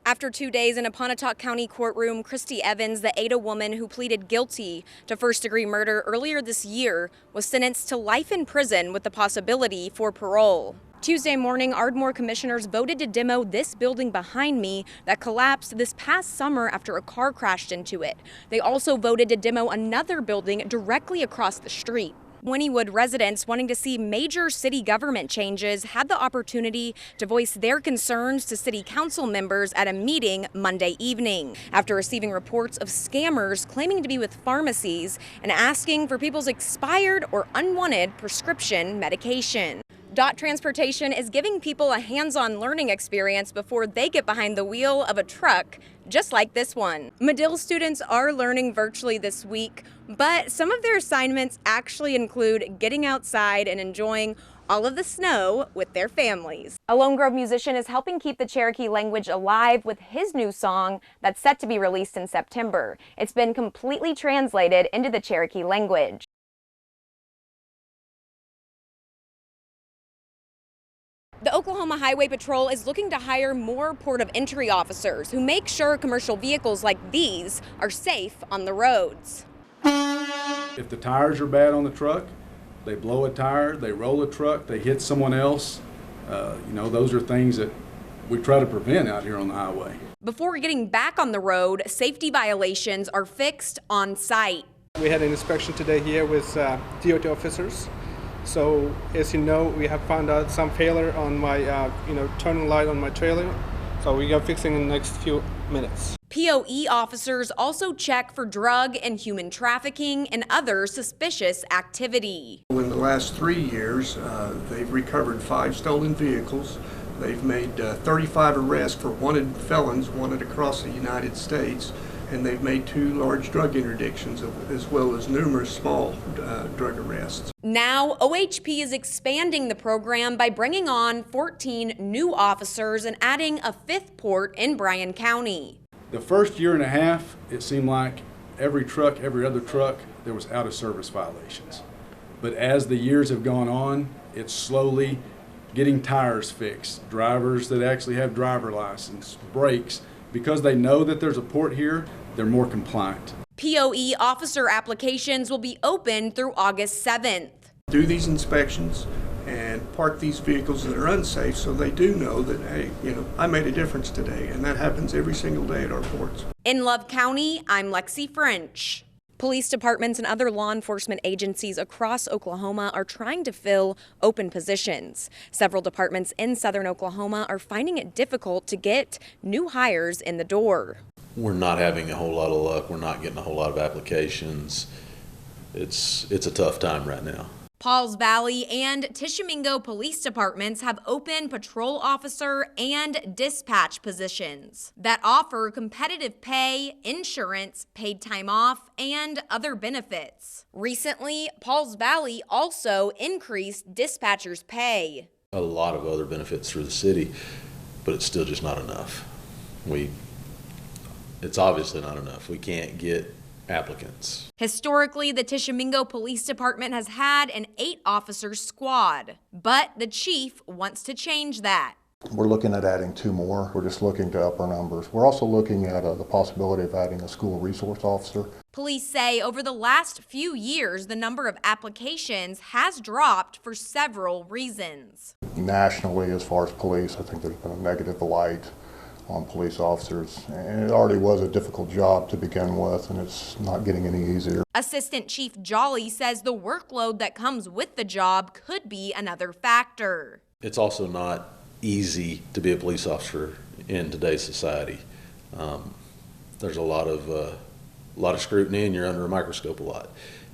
After 2 days in a Pontotoc County courtroom, Christy Evans, the Ada woman who pleaded guilty to first-degree murder earlier this year, was sentenced to life in prison with the possibility for parole. Tuesday morning, Ardmore commissioners voted to demo this building behind me that collapsed this past summer after a car crashed into it. They also voted to demo another building directly across the street. Wynnewood residents wanting to see major city government changes had the opportunity to voice their concerns to city council members at a meeting Monday evening after receiving reports of scammers claiming to be with pharmacies and asking for people's expired or unwanted prescription medication. DOT Transportation is giving people a hands-on learning experience before they get behind the wheel of a truck, just like this one. Medill students are learning virtually this week, but some of their assignments actually include getting outside and enjoying all of the snow with their families. A Lone Grove musician is helping keep the Cherokee language alive with his new song that's set to be released in September. It's been completely translated into the Cherokee language. The Oklahoma Highway Patrol is looking to hire more port of entry officers who make sure commercial vehicles like these are safe on the roads. If the tires are bad on the truck, they blow a tire, they roll a truck, they hit someone else, those are things that we try to prevent out here on the highway. Before getting back on the road, safety violations are fixed on site. We had an inspection today here with DOT officers. So, as you know, we have found out some failure on my, turning light on my trailer. So we are fixing in the next few minutes. POE officers also check for drug and human trafficking and other suspicious activity. In the last 3 years, they've recovered 5 stolen vehicles. They've made 35 arrests for wanted felons wanted across the United States. And they've made 2 large drug interdictions as well as numerous small drug arrests. Now, OHP is expanding the program by bringing on 14 new officers and adding a 5th port in Bryan County. The first year and a half, it seemed like every other truck, there was out of service violations. But as the years have gone on, it's slowly getting tires fixed, drivers that actually have driver license, brakes. Because they know that there's a port here, they're more compliant. POE officer applications will be open through August 7th. Do these inspections and park these vehicles that are unsafe so they do know that, hey, I made a difference today, and that happens every single day at our ports. In Love County, I'm Lexy French. Police departments and other law enforcement agencies across Oklahoma are trying to fill open positions. Several departments in southern Oklahoma are finding it difficult to get new hires in the door. We're not having a whole lot of luck. We're not getting a whole lot of applications. It's a tough time right now. Pauls Valley and Tishomingo police departments have open patrol officer and dispatch positions that offer competitive pay, insurance, paid time off, and other benefits. Recently, Pauls Valley also increased dispatchers' pay. A lot of other benefits through the city, but it's still just not enough. It's obviously not enough. We can't get applicants. Historically, the Tishomingo Police Department has had an 8-officer squad, but the chief wants to change that. We're looking at adding 2 more. We're just looking to up our numbers. We're also looking at the possibility of adding a school resource officer. Police say over the last few years, the number of applications has dropped for several reasons. Nationally, as far as police, I think there's been a negative light on police officers, and it already was a difficult job to begin with, and it's not getting any easier. Assistant Chief Jolly says the workload that comes with the job could be another factor. It's also not easy to be a police officer in today's society. There's a lot of scrutiny, and you're under a microscope a lot,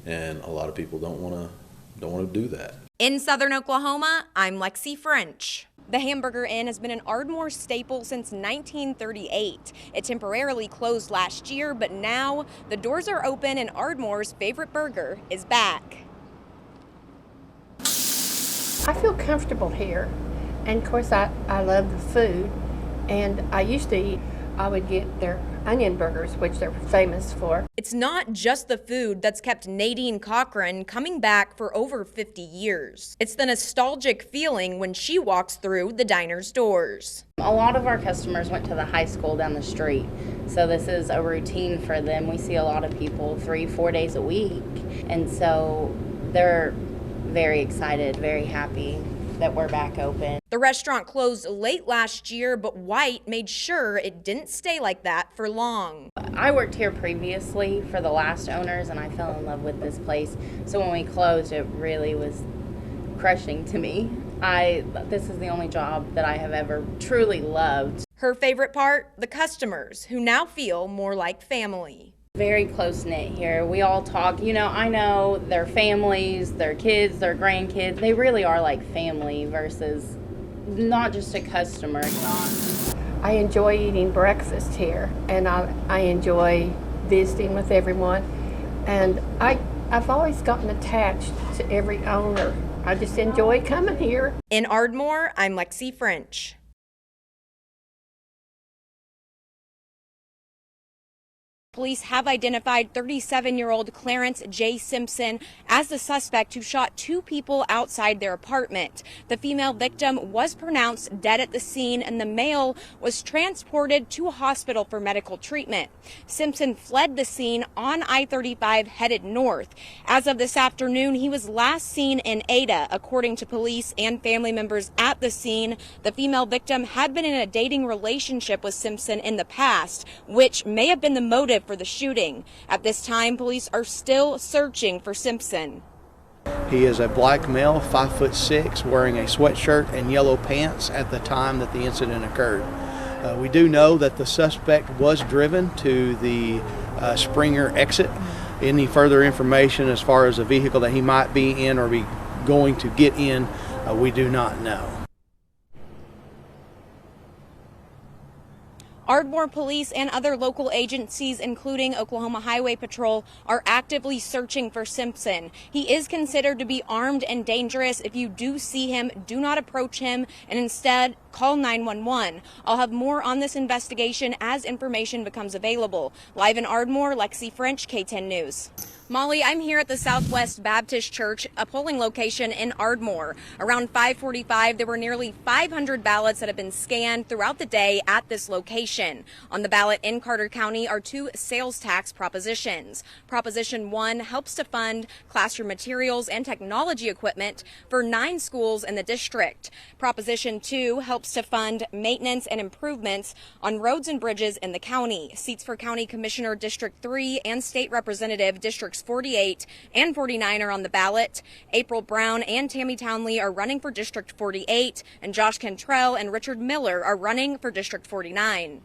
and a lot of people don't want to do that. In southern Oklahoma, I'm Lexy French. The Hamburger Inn has been an Ardmore staple since 1938. It temporarily closed last year, but now the doors are open and Ardmore's favorite burger is back. I feel comfortable here, and of course I love the food, and I used to eat I would get their onion burgers, which they're famous for. It's not just the food that's kept Nadine Cochran coming back for over 50 years. It's the nostalgic feeling when she walks through the diner's doors. A lot of our customers went to the high school down the street, so this is a routine for them. We see a lot of people 3-4 days a week, and so they're very excited, very happy that we're back open. The restaurant closed late last year, but White made sure it didn't stay like that for long. I worked here previously for the last owners, and I fell in love with this place. So when we closed, it really was crushing to me. This is the only job that I have ever truly loved. Her favorite part? The customers, who now feel more like family. Very close-knit here. We all talk. You know, I know their families, their kids, their grandkids. They really are like family versus not just a customer. I enjoy eating breakfast here, and I enjoy visiting with everyone. And I've always gotten attached to every owner. I just enjoy coming here. In Ardmore, I'm Lexy French. Police have identified 37-year-old Clarence J. Simpson as the suspect who shot 2 people outside their apartment. The female victim was pronounced dead at the scene, and the male was transported to a hospital for medical treatment. Simpson fled the scene on I-35 headed north. As of this afternoon, he was last seen in Ada. According to police and family members at the scene, the female victim had been in a dating relationship with Simpson in the past, which may have been the motive for the shooting. At this time, police are still searching for Simpson. He is a black male, 5'6", wearing a sweatshirt and yellow pants at the time that the incident occurred. We do know that the suspect was driven to the Springer exit. Any further information as far as a vehicle that he might be in or be going to get in, we do not know. Ardmore police and other local agencies, including Oklahoma Highway Patrol, are actively searching for Simpson. He is considered to be armed and dangerous. If you do see him, do not approach him and instead call 911. I'll have more on this investigation as information becomes available. Live in Ardmore, Lexy French, K10 News. Molly, I'm here at the Southwest Baptist Church, a polling location in Ardmore. Around 5:45, there were nearly 500 ballots that have been scanned throughout the day at this location. On the ballot in Carter County are 2 sales tax propositions. Proposition 1 helps to fund classroom materials and technology equipment for 9 schools in the district. Proposition 2 helps to fund maintenance and improvements on roads and bridges in the county. Seats for County Commissioner District 3 and State Representative Districts 48 and 49 are on the ballot. April Brown and Tammy Townley are running for District 48, and Josh Cantrell and Richard Miller are running for District 49.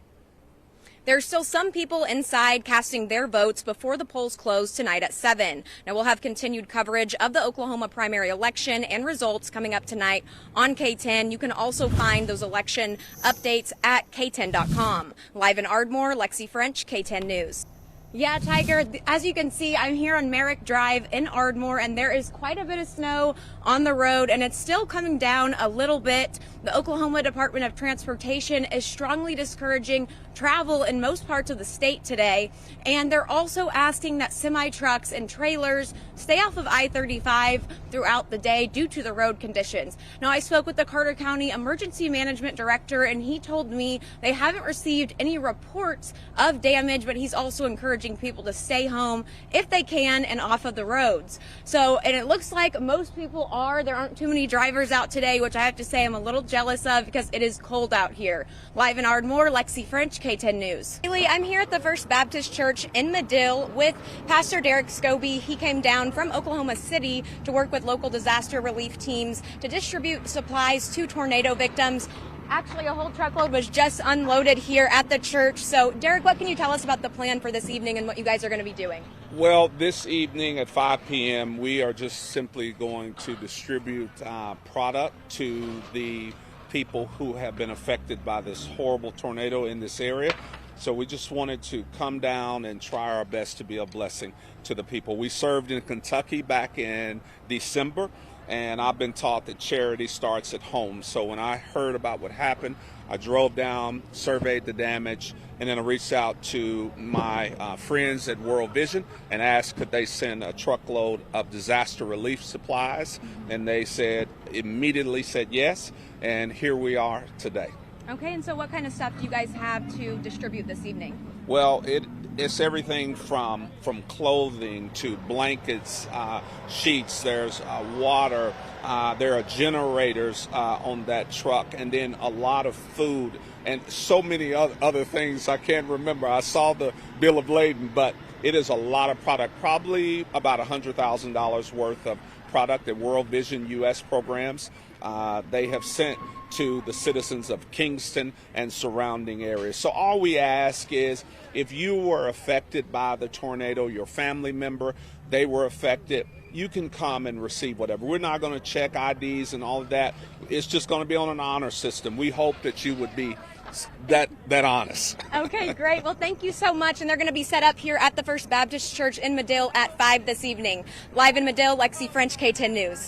There are still some people inside casting their votes before the polls close tonight at 7. Now, we'll have continued coverage of the Oklahoma primary election and results coming up tonight on K10. You can also find those election updates at k10.com. Live in Ardmore, Lexy French, K10 News. Yeah, Tiger, as you can see, I'm here on Merrick Drive in Ardmore, and there is quite a bit of snow on the road, and it's still coming down a little bit. The Oklahoma Department of Transportation is strongly discouraging travel in most parts of the state today, and they're also asking that semi-trucks and trailers stay off of I-35 throughout the day due to the road conditions. Now, I spoke with the Carter County Emergency Management Director, and he told me they haven't received any reports of damage, but he's also encouraging people to stay home if they can and off of the roads. So, and it looks like most people are. There aren't too many drivers out today, which I have to say I'm a little jealous of because it is cold out here. Live in Ardmore, Lexy French, K10 News. Haley, I'm here at the First Baptist Church in Medill with Pastor Derek Scobie. He came down from Oklahoma City to work with local disaster relief teams to distribute supplies to tornado victims. Actually, a whole truckload was just unloaded here at the church. So, Derek, what can you tell us about the plan for this evening and what you guys are going to be doing? Well, this evening at 5 p.m., we are just simply going to distribute product to the people who have been affected by this horrible tornado in this area. So we just wanted to come down and try our best to be a blessing to the people. We served in Kentucky back in December. And I've been taught that charity starts at home. So when I heard about what happened, I drove down, surveyed the damage, and then I reached out to my friends at World Vision and asked could they send a truckload of disaster relief supplies. And they immediately said yes, and here we are today. Okay, and so what kind of stuff do you guys have to distribute this evening? Well, it's everything from clothing to blankets, sheets. There's water. There are generators on that truck, and then a lot of food and so many other things I can't remember. I saw the bill of lading, but it is a lot of product, probably about $100,000 worth of product that World Vision U.S. programs they have sent to the citizens of Kingston and surrounding areas. So all we ask is if you were affected by the tornado, your family member, they were affected, you can come and receive whatever. We're not going to check IDs and all of that. It's just going to be on an honor system. We hope that you would be that honest. Okay, great. Well, thank you so much. And they're going to be set up here at the First Baptist Church in Medill at 5 this evening. Live in Medill, Lexy French, K10 News.